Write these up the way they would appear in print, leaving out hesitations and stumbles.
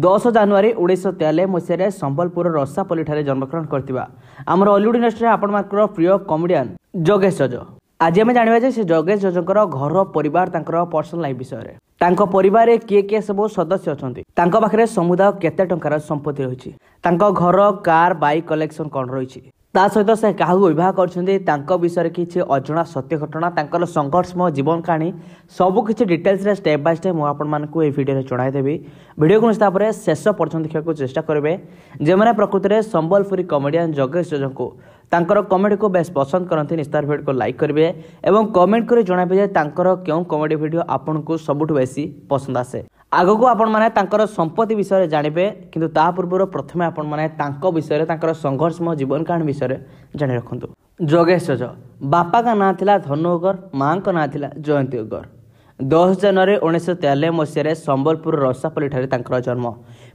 10 ଜାନୁଆରୀ 1943 ମସିହାରେ ସମ୍ବଲପୁର ରସାପଲ୍ଲୀଠାରେ ଜନ୍ମଗ୍ରହଣ କରିଥିବା ଆମର ଅଲିଉଡ୍ ଇଣ୍ଡଷ୍ଟ୍ରିରେ ଆପଣଙ୍କର ପ୍ରିୟ କମେଡିଆନ୍ ଯୋଗେଶ ଜଜ। ଆଜି ଆମେ ଜାଣିବା ଯେ ସେ ଯୋଗେଶ ଜଜଙ୍କର ଘର ପରିବାର ତାଙ୍କର ପର୍ସନାଲ ଲାଇଫ ବିଷୟରେ। ତାଙ୍କ ପରିବାରରେ କିଏ କିଏ ସବୁ ସଦସ୍ୟ ଅଛନ୍ତି, ତାଙ୍କ ପାଖରେ ସମୁଦାୟ କେତେ ଟଙ୍କାର ସମ୍ପତ୍ତି ରହିଛି, ତାଙ୍କ ଘର କାର ବାଇକ୍ କଲେକ୍ସନ କ'ଣ ରହିଛି, ତା ସହିତ ସେ କାହାକୁ ବିବାହ କରିଛନ୍ତି, ତାଙ୍କ ବିଷୟରେ କିଛି ଅଜଣା ସତ୍ୟ ଘଟଣା, ତାଙ୍କର ସଂଘର୍ଷମୟ ଜୀବନ କାହାଣୀ ସବୁକିଛି ଡିଟେଲ୍ସରେ ଷ୍ଟେପ୍ ବାଇ ଷ୍ଟେପ୍ ମୁଁ ଆପଣମାନଙ୍କୁ ଏହି ଭିଡ଼ିଓରେ ଜଣାଇଦେବି। ଭିଡ଼ିଓକୁ ନିଶ୍ଚିତ ଭାବରେ ଶେଷ ପର୍ଯ୍ୟନ୍ତ ଦେଖିବାକୁ ଚେଷ୍ଟା କରିବେ। ଯେଉଁମାନେ ପ୍ରକୃତରେ ସମ୍ବଲପୁରୀ କମେଡ଼ିଆନ୍ ଯୋଗେଶ ଜଜଙ୍କୁ ତାଙ୍କର କମେଡ଼ିକୁ ବେଶ ପସନ୍ଦ କରନ୍ତି, ନିଶ୍ଚିତ ଭିଡ଼ିଓକୁ ଲାଇକ୍ କରିବେ ଏବଂ କମେଣ୍ଟ କରି ଜଣାଇବେ ଯେ ତାଙ୍କର କେଉଁ କମେଡ଼ି ଭିଡ଼ିଓ ଆପଣଙ୍କୁ ସବୁଠୁ ବେଶୀ ପସନ୍ଦ ଆସେ। ଆଗକୁ ଆପଣମାନେ ତାଙ୍କର ସମ୍ପତ୍ତି ବିଷୟରେ ଜାଣିବେ, କିନ୍ତୁ ତା ପୂର୍ବରୁ ପ୍ରଥମେ ଆପଣମାନେ ତାଙ୍କ ବିଷୟରେ ତାଙ୍କର ସଂଘର୍ଷମୟ ଜୀବନ କାହାଣୀ ବିଷୟରେ ଜାଣି ରଖନ୍ତୁ। ଯୋଗେଶ ଜଜ ବାପାଙ୍କ ନାଁ ଥିଲା ଧନୁ ଅଗର, ମାଙ୍କ ନାଁ ଥିଲା ଜୟନ୍ତୀ ଅଗର। 10 ଜାନୁଆରୀ 1943 ମସିହାରେ ସମ୍ବଲପୁର ରସାପଲ୍ଲୀଠାରେ ତାଙ୍କର ଜନ୍ମ।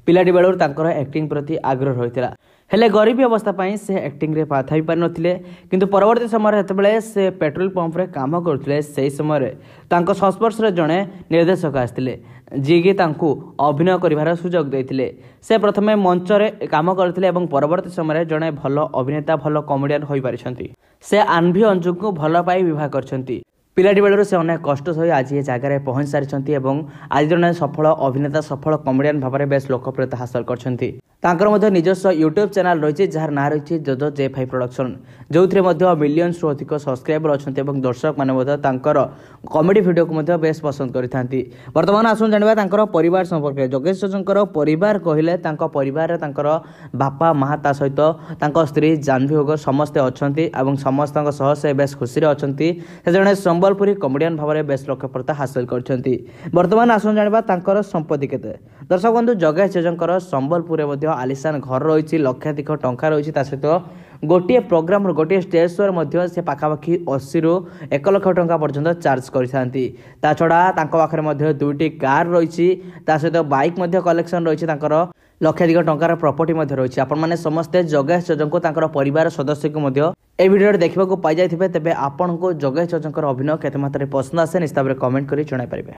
ପିଲାଟି ବେଳରୁ ତାଙ୍କର ଆକ୍ଟିଂ ପ୍ରତି ଆଗ୍ରହ ରହିଥିଲା, ହେଲେ ଗରିବୀ ଅବସ୍ଥା ପାଇଁ ସେ ଆକ୍ଟିଂରେ ବାଧା ହୋଇପାରିନଥିଲେ। କିନ୍ତୁ ପରବର୍ତ୍ତୀ ସମୟରେ ଯେତେବେଳେ ସେ ପେଟ୍ରୋଲ ପମ୍ପରେ କାମ କରୁଥିଲେ, ସେହି ସମୟରେ ତାଙ୍କ ସଂସ୍ପର୍ଶରେ ଜଣେ ନିର୍ଦ୍ଦେଶକ ଆସିଥିଲେ, ଯିଏକି ତାଙ୍କୁ ଅଭିନୟ କରିବାର ସୁଯୋଗ ଦେଇଥିଲେ। ସେ ପ୍ରଥମେ ମଞ୍ଚରେ କାମ କରିଥିଲେ ଏବଂ ପରବର୍ତ୍ତୀ ସମୟରେ ଜଣେ ଭଲ ଅଭିନେତା, ଭଲ କମେଡ଼ିଆନ୍ ହୋଇପାରିଛନ୍ତି। ସେ ଆନ୍ଭି ଅଞ୍ଜୁଙ୍କୁ ଭଲ ପାଇ ବିବାହ କରିଛନ୍ତି। ପିଲାଟି ବେଳରୁ ସେ ଅନେକ କଷ୍ଟ ସହି ଆଜି ଏ ଜାଗାରେ ପହଞ୍ଚି ସାରିଛନ୍ତି ଏବଂ ଆଜି ଜଣେ ସଫଳ ଅଭିନେତା, ସଫଳ କମେଡ଼ିଆନ୍ ଭାବରେ ବେଶ ଲୋକପ୍ରିୟତା ହାସଲ କରିଛନ୍ତି। ତାଙ୍କର ମଧ୍ୟ ନିଜସ୍ୱ ୟୁଟ୍ୟୁବ୍ ଚ୍ୟାନେଲ୍ ରହିଛି, ଯାହାର ନାଁ ରହିଛି ଜଜ J5 ପ୍ରଡକ୍ସନ୍, ଯେଉଁଥିରେ ମଧ୍ୟ ମିଲିୟନ୍ସରୁ ଅଧିକ ସବସ୍କ୍ରାଇବର ଅଛନ୍ତି ଏବଂ ଦର୍ଶକମାନେ ମଧ୍ୟ ତାଙ୍କର କମେଡ଼ି ଭିଡ଼ିଓକୁ ମଧ୍ୟ ବେଶ ପସନ୍ଦ କରିଥାନ୍ତି। ବର୍ତ୍ତମାନ ଆସନ୍ତୁ ଜାଣିବା ତାଙ୍କର ପରିବାର ସମ୍ପର୍କରେ। ଯୋଗେଶ ଜଜଙ୍କର ପରିବାର କହିଲେ ତାଙ୍କ ପରିବାରରେ ତାଙ୍କର ବାପା, ମା, ତା ସହିତ ତାଙ୍କ ସ୍ତ୍ରୀ ଜାହ୍ନବୀ ଅଗର ସମସ୍ତେ ଅଛନ୍ତି ଏବଂ ସମସ୍ତଙ୍କ ସହ ସେ ବେଶ ଖୁସିରେ ଅଛନ୍ତି। ସେ ଜଣେ ସମ୍ବଲପୁରୀ କମେଡ଼ିଆନ୍ ଭାବରେ ବେଶ ଲୋକପ୍ରିୟତା ହାସଲ କରିଛନ୍ତି। ବର୍ତ୍ତମାନ ଆସନ୍ତୁ ଜାଣିବା ତାଙ୍କର ସମ୍ପତ୍ତି କେତେ। ଦର୍ଶକ ବନ୍ଧୁ, ଯୋଗେଶ ଜଜଙ୍କର ସମ୍ବଲପୁରରେ ମଧ୍ୟ ଆଲିସାନ ଘର ରହିଛି, ଲକ୍ଷାଧିକ ଟଙ୍କା ରହିଛି। ତା ସହିତ ଗୋଟିଏ ପ୍ରୋଗ୍ରାମରୁ, ଗୋଟିଏ ଷ୍ଟେଜ୍ ଶୋରେ ମଧ୍ୟ ସେ ପାଖାପାଖି 80ରୁ 1 ଲକ୍ଷ ଟଙ୍କା ପର୍ଯ୍ୟନ୍ତ ଚାର୍ଜ କରିଥାନ୍ତି। ତା ଛଡ଼ା ତାଙ୍କ ପାଖରେ ମଧ୍ୟ 2ଟି କାର୍ ରହିଛି, ତା ସହିତ ବାଇକ୍ ମଧ୍ୟ କଲେକ୍ସନ୍ ରହିଛି, ତାଙ୍କର ଲକ୍ଷାଧିକ ଟଙ୍କାର ପ୍ରପର୍ଟି ମଧ୍ୟ ରହିଛି। ଆପଣମାନେ ସମସ୍ତେ ଯୋଗେଶ ଜଜଙ୍କୁ ତାଙ୍କର ପରିବାର ସଦସ୍ୟଙ୍କୁ ମଧ୍ୟ এই ভিডিওରେ ଦେଖିବାକୁ ପାଇଯାଇଥିବେ। ତେବେ ଆପଣଙ୍କୁ ଯୋଗେଶ ଜଜଙ୍କର ଅଭିନୟ କେତେ ମାତ୍ରାରେ ପସନ୍ଦ ଆସେ ନିଶ୍ଚିତ ଭାବରେ କମେଣ୍ଟ କରି ଜଣାଇପାରିବେ।